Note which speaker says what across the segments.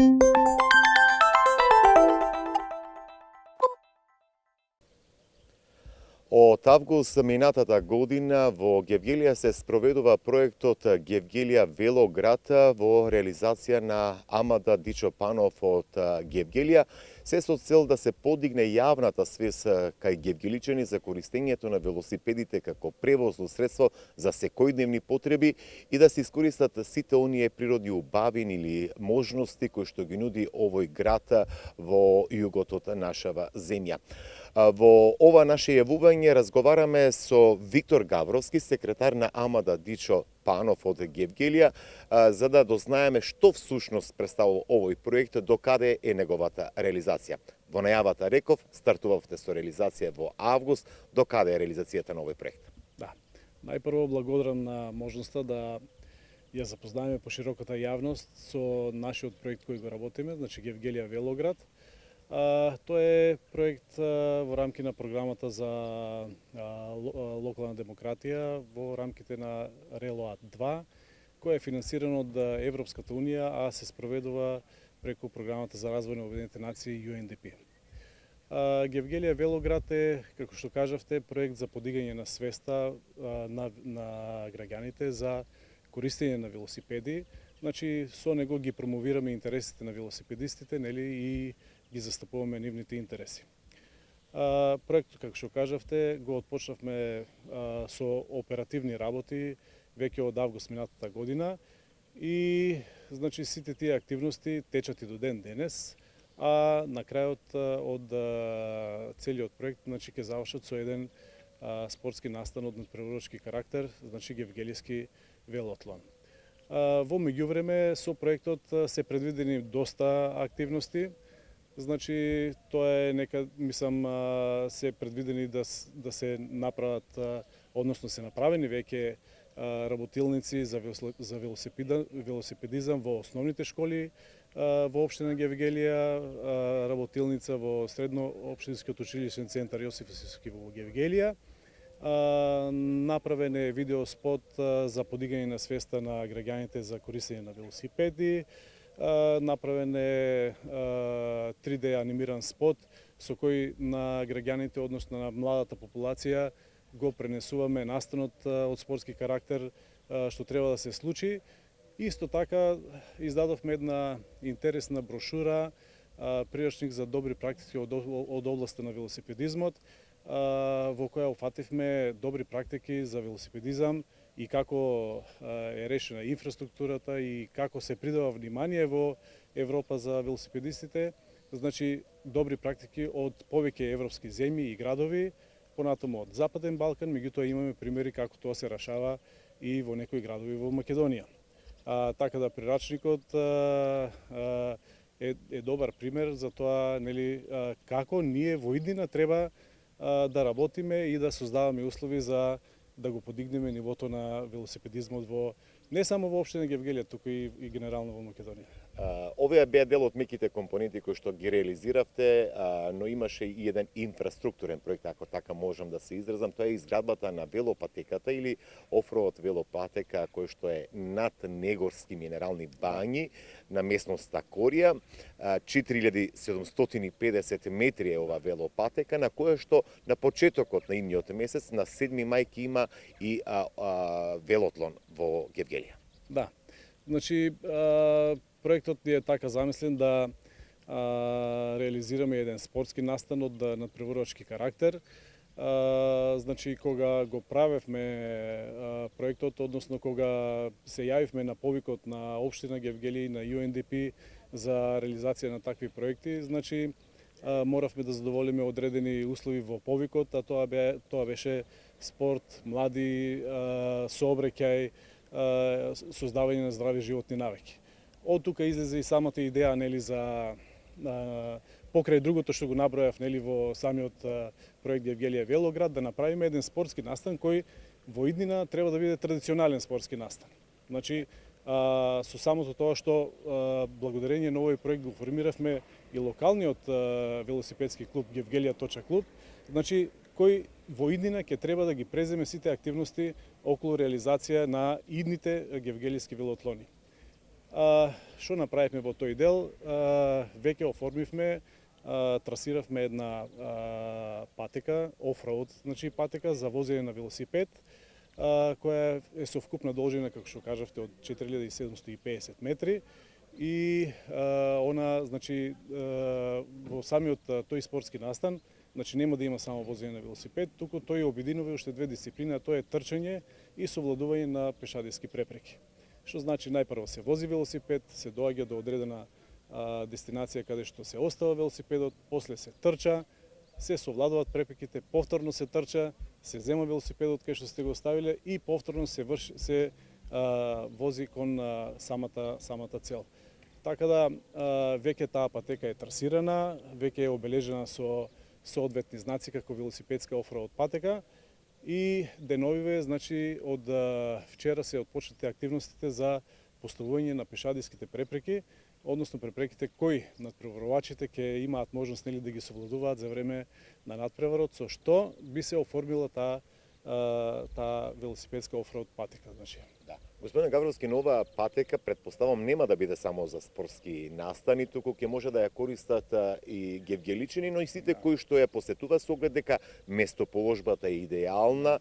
Speaker 1: Од август минатата година во Гевгелија се спроведува проектот Гевгелија Велоград во реализација на Амада Дичо Панов од Гевгелија, се со цел да се подигне јавната свест кај гевгеличани за користењето на велосипедите како превозно средство за секојдневни потреби и да се искористат сите оние природни убавини или можности кои што ги нуди овој град во југот од нашава земја. Во ова наше јавување разговараме со Виктор Гавровски, секретар на Амада Дичо Панов од Гевгелија, за да дознаеме што всушност представува овој проект, докаде е неговата реализација. Во најавата реков, стартувавте со реализација во август, докаде е реализацијата на овој проект?
Speaker 2: Да. Најпрво благодарам на можноста да ја запознаеме по широката јавност со нашиот проект кој го работиме, значи Гевгелија Велоград. Тоа е проект во рамки на програмата за локална демократија во рамките на РЕЛОАД 2, која е финансирана од Европската унија, а се спроведува преку програмата за развој на Обединетите нации UNDP. Гевгелија Велоград е, како што кажавте, проект за подигање на свеста на граѓаните за користење на велосипеди. Значи, со него ги промовираме интересите на велосипедистите, нели, и ги застапуваме нивните интереси. Проектот, како што кажавте, го отпочнавме со оперативни работи веќе од август минатата година и значи сите тие активности течат и до ден денес, а на крајот од целиот проект значи ќе завршат со еден спортски настан од надпреварувачки карактер, значи Гевгелијски велоатлон. Во меѓувреме со проектот се предвидени доста активности. Значи, тоа е мислам, се предвидени да се направат, односно се направени веќе работилници за велосипедизам во основните школи во општина Гевгелија, работилница во средно општинскиот училишен центар Јосиф Исуски во Гевгелија. Направен е видеоспот за подигање на свеста на граѓаните за користење на велосипеди. Направен е 3D анимиран спот со кој на граѓаните, односно на младата популација, го пренесуваме настанот од спортски карактер што треба да се случи. Исто така издадовме една интересна брошура, прирачник за добри практики од областта на велосипедизмот, во која офативме добри практики за велосипедизам и како е решена инфраструктурата и како се придава внимание во Европа за велосипедистите. Значи, добри практики од повеќе европски земји и градови, понатаму од Западен Балкан, меѓутоа имаме примери како тоа се рашава и во некои градови во Македонија. Така да прирачникот е добар пример за тоа, нели, како ние во иднина треба да работиме и да создаваме услови за да го подигнеме нивото на велосипедизмот не само во општина Гевгелија, туку и генерално во Македонија.
Speaker 1: Овие беа дел од меките компоненти кои што ги реализиравте, но имаше и еден инфраструктурен проект, ако така можам да се изразам, тоа е изградбата на велопатеката или офроад велопатека кој што е над Негорски минерални бањи на местноста Корија. 4750 метри е ова велопатека, на која што на почетокот на идниот месец, на 7 мај, ќе има и велотлон во Гевгелија.
Speaker 2: Да, значи проектот ни е така замислен да реализираме еден спортски настан од надпреварувачки карактер. Значи, кога го правевме проектот, односно кога се јавивме на повикот на општина Гевгелија и на UNDP за реализација на такви проекти, значи моравме да задоволиме одредени услови во повикот, а тоа беше спорт, млади, сообраќај, создавање на здрави животни навики. Од тука излезе и самата идеја, нели, за покрај другото што го набројав, нели, во самиот проект Гевгелија Велоград, да направиме еден спортски настан кој во иднина треба да биде традиционален спортски настан. Значи, со самото тоа што благодарение на овој проект го формиравме и локалниот велосипедски клуб Гевгелија Точа клуб, значи кој во иднина ќе треба да ги преземе сите активности околу реализација на идните гевгелијски велоатлони. Што направивме во тој дел? Веќе оформивме, трасиравме една патека, офроуд, значи патека за возење на велосипед, која е со вкупна должина, како што кажавте, од 4750 метри. И она, значи, во самиот тој спортски настан, значи нема да има само возење на велосипед, туку тој обединува уште две дисциплини, а тоа е трчање и совладување на пешадиски препреки. Што значи најпрво се вози велосипед, се доаѓа до одредена дестинација каде што се остава велосипедот, после се трча, се совладуваат препреките, повторно се трча, се зема велосипедот кај што сте го оставиле и повторно се вози кон самата цел. Така да веќе таа патека е трасирана, веќе е обележена со соодветни знаци како велосипедска офроуд патека и деновиве, значи од вчера се отпочнати активностите за поставување на пешадиските препреки, односно препреките кои надпреварувачите ќе имаат можност да ги совладуваат за време на надпреварот, со што би се оформила таа велосипедска офроуд патека, значи.
Speaker 1: Да. Господин Гаврилски, нова патека претпоставам нема да биде само за спортски настани, туку ќе може да ја користат и гевгеличани, но и сите кои што ја посетува со оглед дека местоположбата е идеална,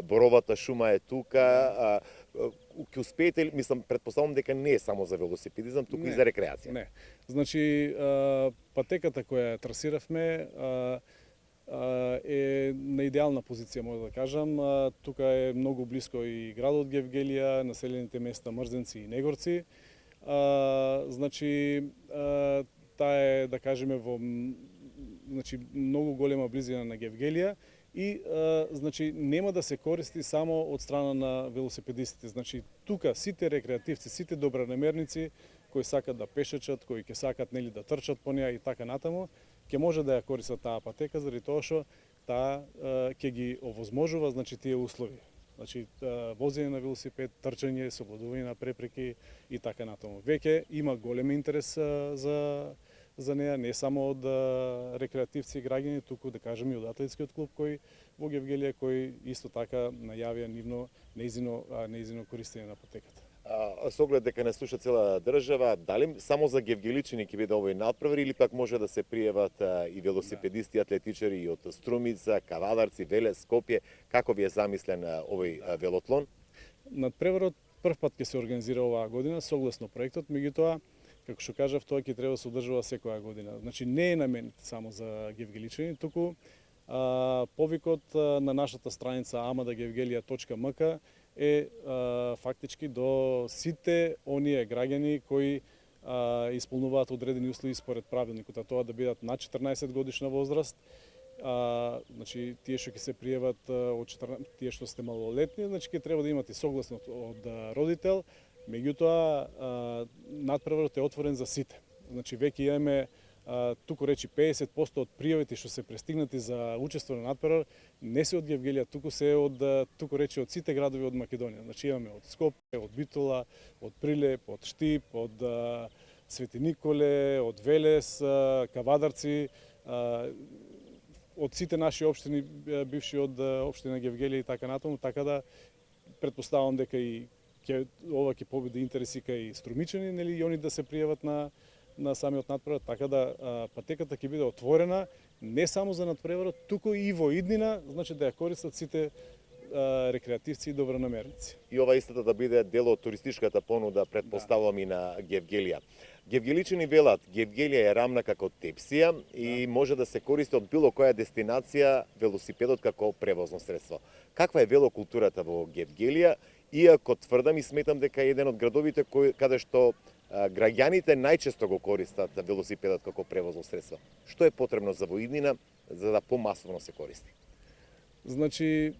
Speaker 1: боровата шума е тука, ќе успеете, мислам, претпоставам дека не е само за велосипедизам, туку и за рекреација.
Speaker 2: Не. Значи, патеката која трасиравме е на идеална позиција, може да кажам. Тука е многу блиско и градот Гевгелија, населените места Мрзенци и Негорци. Значи, таа е, да кажеме, во многу голема близина на Гевгелија и значи нема да се користи само од страна на велосипедистите. Значи, тука сите рекреативци, сите добронамерници кои сакат да пешачат, кои ќе сакат да трчат по неа и така натаму, ќе може да ја користат таа патека заради тоа што таа ќе ги овозможува, значи, тие услови. Значи, возење на велосипед, трчање, совладување на препреки и така натаму. Веќе има голем интерес за неа, не само од рекреативци и граѓани, туку да кажем и од атлетскиот клуб кој во Гевгелија кој исто така најавија неизино користење на патеката.
Speaker 1: Со оглед дека не слуша цела држава, дали само за гевгеличани ќе биде овој надпревар или пак може да се пријават и велосипедисти, атлетичари и од Струмица, Кавадарци, Велес, Скопје, како ви е замислен овој велотлон?
Speaker 2: Надпреварот прв пат ќе се организира оваа година согласно проектот, меѓутоа, како што кажав, тоа ќе треба да се одржува секоја година. Значи не е наменет само за гевгеличани, туку повикот на нашата страница amadagevgelia.mk е фактички до сите оние граѓани кои исполнуваат одредени услови според правилникот, а тоа да бидат на 14 годишна возраст, значи тие што ќе се пријават од 14, тие што сте малолетни, значи ќе треба да имате согласно од родител, меѓутоа надпреварот е отворен за сите. Значи веќе имаме туку речи 50% од пријавите што се пристигнати за учество на надпревар не се од Гевгелија, туку се од од сите градови од Македонија. Значи имаме од Скопје, од Битола, од Прилеп, од Штип, од Свети Николе, од Велес, Кавадарци, од сите наши општини бивши од општина Гевгелија и така натаму, така да претпоставам дека и ова ќе победи интереси кај струмичани, нели, и они да се пријават на самиот надпревар, така да патеката ќе биде отворена не само за надпреварот, туку и во иднина, значи да ја користат сите рекреативци и добронамерници.
Speaker 1: И ова истата да биде дел од туристичката понуда, претпоставувам, и на Гевгелија. Гевгеличани велат, Гевгелија е рамна како тепсија и може да се користи од било која дестинација велосипедот како превозно средство. Каква е велокултурата во Гевгелија, иако тврдам и сметам дека е еден од градовите каде што граѓаните најчесто го користат велосипедот како превозно средство. Што е потребно за воиднина за да помасовно се користи?
Speaker 2: Значи,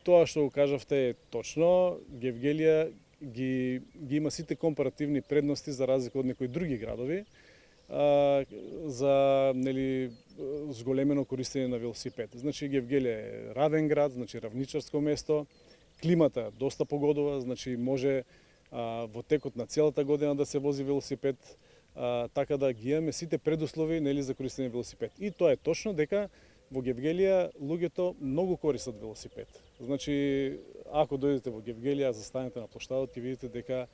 Speaker 2: тоа што го кажавте е точно. Гевгелија ги има сите компаративни предности за разлика од некои други градови за, нели, зголемено користење на велосипед. Значи Гевгелија е равен град, значи равничарско место, климата доста погодува, значи може во текот на целата година да се вози велосипед, така да ги имаме сите предуслови, нели, за користење велосипед. И тоа е точно дека во Гевгелија луѓето многу користат велосипед. Значи, ако дојдете во Гевгелија, застанете на плоштадот, ќе видите дека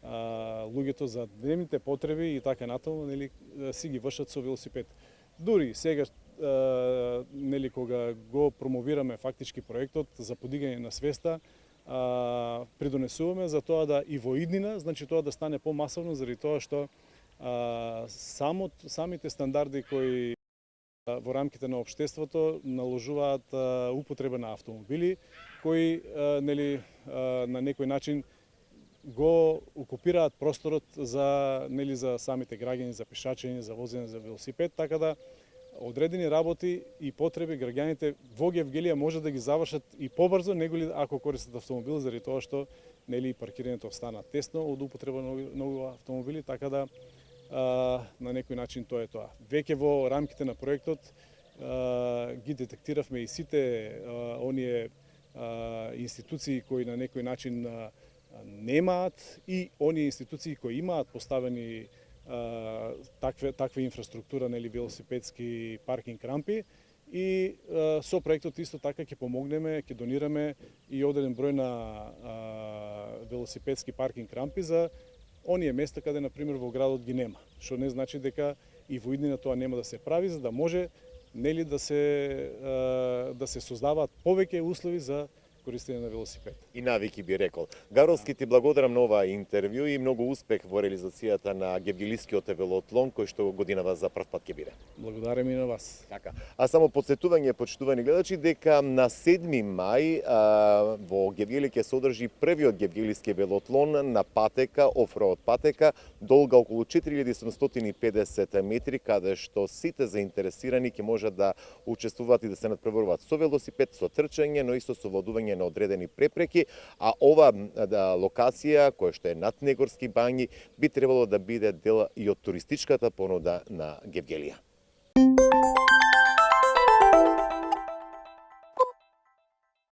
Speaker 2: луѓето за дневните потреби и така натаму, нели, си ги вршат со велосипед. Дури сега нели кога го промовираме фактички проектот за подигање на свеста, придонесуваме за тоа да и во иднина, значи тоа да стане помасовно заради тоа што самите стандарди кои во рамките на општеството наложуваат употреба на автомобили кои нели на некој начин го окупираат просторот за нели за самите граѓани, за пешачење, за возење за велосипед, така да одредени работи и потреби граѓаните во Гевгелија може да ги завршат и побрзо неголи ако користат автомобил заради тоа што нели паркирањето стана тесно од употреба на автомобили, така да на некој начин тоа е тоа. Веќе во рамките на проектот ги детектиравме и сите оние институции кои на некој начин немаат и оние институции кои имаат поставени таква инфраструктура, нели велосипедски паркинг рампи и со проектот исто така ќе помогнеме, ќе донираме и одреден број на велосипедски паркинг рампи за оние места каде на пример во градот ги нема, што не значи дека и во иднина тоа нема да се прави за да може нели да се создаваат повеќе услови за користење на велосипед.
Speaker 1: И навики би рекол. Гаровски ти благодарам на оваа интервју и многу успех во реализацијата на Гевгелискиот велоатлон кој што годинава за прв пат ќе биде.
Speaker 2: Благодарам и на вас.
Speaker 1: Така. А само подсетување, почитувани гледачи, дека на 7 мај во Гевгели ќе се одржи првиот Гевгелиски велоатлон на патека, офроад патека, долга околу 4750 метри, каде што сите заинтересирани ќе можат да учествуваат и да се надпреваруваат со велосипед, со трчање, но исто со водување на одредени препреки, а ова локација, која што е над Негорски бањи, би требало да биде дел и од туристичката понуда на Гевгелија.